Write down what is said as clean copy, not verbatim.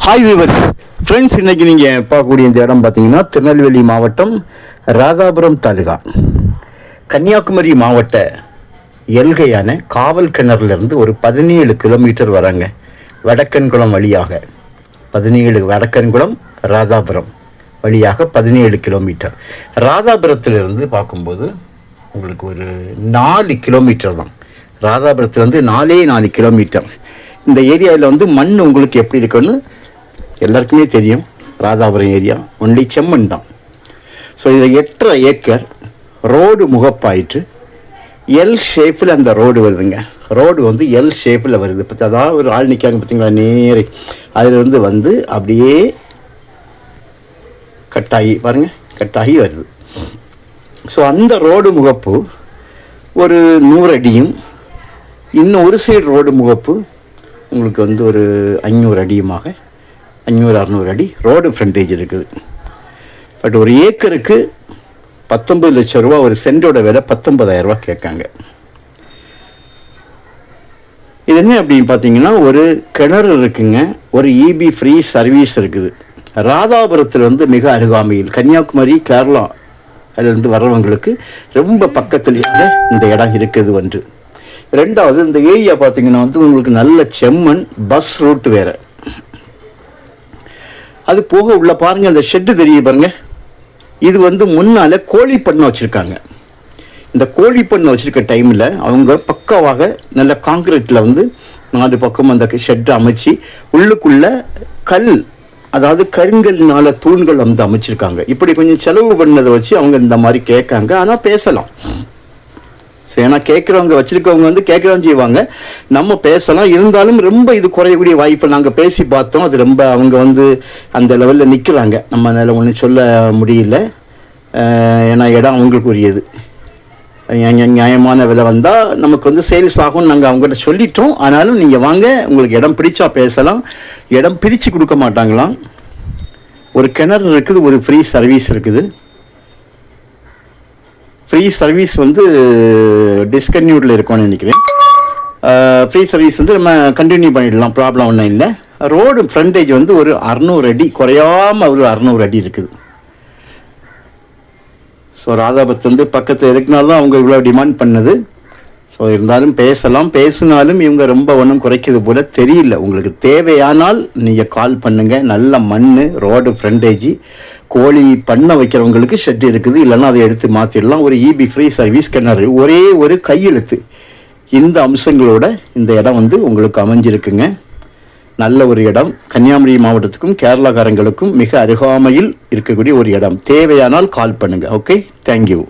Hi viewers friends, இன்றைக்கி நீங்கள் பார்க்கக்கூடிய இந்த இடம் பார்த்தீங்கன்னா திருநெல்வேலி மாவட்டம் ராதாபுரம் தாலுகா, கன்னியாகுமரி மாவட்ட எல்கையான காவல் கிணறுலேருந்து ஒரு 17 கிலோமீட்டர் வராங்க. வடக்கன்குளம் வழியாக 17 வடக்கன்குளம் ராதாபுரம் வழியாக 17 கிலோமீட்டர். ராதாபுரத்திலிருந்து பார்க்கும்போது உங்களுக்கு ஒரு 4 கிலோமீட்டர் தான். ராதாபுரத்துலேருந்து 4 கிலோமீட்டர். இந்த ஏரியாவில் வந்து மண் உங்களுக்கு எப்படி இருக்குன்னு எல்லாருக்குமே தெரியும். ராதாபுரம் ஏரியா ஒன்லி செம்மண் தான். ஸோ இதில் 8.5 ஏக்கர் ரோடு முகப்பாயிட்டு எல் ஷேப்பில் அந்த ரோடு வருதுங்க. ரோடு வந்து எல் ஷேப்பில் வருது. இப்போ அதாவது ஒரு ஆள் நிற்காங்க பார்த்தீங்களா, நேரே அதில் வந்து அப்படியே கட்டாகி பாருங்கள், கட்டாகி வருது. ஸோ அந்த ரோடு முகப்பு ஒரு 100 அடியும், இன்னும் ஒரு சைடு ரோடு முகப்பு உங்களுக்கு வந்து ஒரு 500 அடியுமாக 500-600 அடி ரோடு ஃப்ரண்டேஜ் இருக்குது. பட் ஒரு ஏக்கருக்கு 19 லட்சம் ரூபா, ஒரு சென்டோட விலை 19,000 ரூபா கேட்காங்க. இது என்ன அப்படின்னு பார்த்தீங்கன்னா, ஒரு கிணறு இருக்குங்க, ஒரு இபி ஃப்ரீ சர்வீஸ் இருக்குது. ராதாபுரத்தில் வந்து மிக அருகாமையில், கன்னியாகுமரி கேரளா அதிலிருந்து வர்றவங்களுக்கு ரொம்ப பக்கத்துலேயே இந்த இடம் இருக்குது. ஒன்று. ரெண்டாவது, இந்த ஏரியா பார்த்தீங்கன்னா வந்து உங்களுக்கு நல்ல செம்மண், பஸ் ரூட் வேறு. அது போக உள்ள பாருங்கள், அந்த ஷெட்டு தெரிய பாருங்கள், இது வந்து முன்னால் கோழி பண்ணை வச்சுருக்காங்க. இந்த கோழி பண்ணை வச்சுருக்க டைமில் அவங்க பக்கவாக நல்ல காங்கிரீட்டில் வந்து 4 பக்கம் அந்த ஷெட்டு அமைச்சு உள்ளுக்குள்ளே கல், அதாவது கருங்கல்னால தூண்கள் வந்து அமைச்சிருக்காங்க. இப்படி கொஞ்சம் செலவு பண்ணதை வச்சு அவங்க இந்த மாதிரி கேட்காங்க. ஆனால் பேசலாம். ஸோ ஏன்னா கேட்குறவங்க வச்சுருக்கவங்க வந்து கேட்குறவங்க செய்வாங்க, நம்ம பேசலாம். இருந்தாலும் ரொம்ப இது குறையக்கூடிய வாய்ப்பை நாங்கள் பேசி பார்த்தோம். அது ரொம்ப அவங்க வந்து அந்த லெவலில் நிற்கிறாங்க. நம்மளால் ஒன்றும் சொல்ல முடியல. ஏன்னா இடம் அவங்களுக்கு உரியது. நியாயமான விலை வந்தால் நமக்கு வந்து சேல்ஸ் ஆகும்னு நாங்கள் அவங்ககிட்ட சொல்லிட்டோம். ஆனாலும் நீங்கள் வாங்க, உங்களுக்கு இடம் பிடிச்சா பேசலாம். இடம் பிரித்து கொடுக்க மாட்டாங்களாம். ஒரு கிணறு இருக்குது, ஒரு ஃப்ரீ சர்வீஸ் இருக்குது. ஃப்ரீ சர்வீஸ் வந்து டிஸ்கன்யூடில் இருக்கும்னு நினைக்கிறேன். ஃப்ரீ சர்வீஸ் வந்து நம்ம கண்டினியூ பண்ணிடலாம், ப்ராப்ளம் ஒன்றும் இல்லை. ரோடு ஃப்ரண்டேஜ் வந்து ஒரு 600 அடி, குறையாமல் ஒரு 600 அடி இருக்குது. ஸோ ராதாபுரத்து வந்து பக்கத்தில் இருக்கனால தான் அவங்க இவ்வளோ டிமாண்ட் பண்ணது. ஸோ இருந்தாலும் பேசலாம். பேசினாலும் இவங்க ரொம்ப ஒன்றும் குறைக்கிறது போல் தெரியல. உங்களுக்கு தேவையானால் நீங்கள் கால் பண்ணுங்கள். நல்ல மண், ரோடு ஃப்ரண்டேஜ், கோழி பண்ணை வைக்கிறவங்களுக்கு ஷெட் இருக்குது. இல்லைன்னா அதை எடுத்து மாற்றிடலாம். ஒரு இபி ஃப்ரீ சர்வீஸ் கிணறு, ஒரே ஒரு கையெழுத்து. இந்த அம்சங்களோட இந்த இடம் வந்து உங்களுக்கு அமைஞ்சிருக்குங்க. நல்ல ஒரு இடம். கன்னியாகுமரி மாவட்டத்துக்கும் கேரளாக்காரங்களுக்கும் மிக அருகாமையில் இருக்கக்கூடிய ஒரு இடம். தேவையானால் கால் பண்ணுங்கள். Okay, thank you.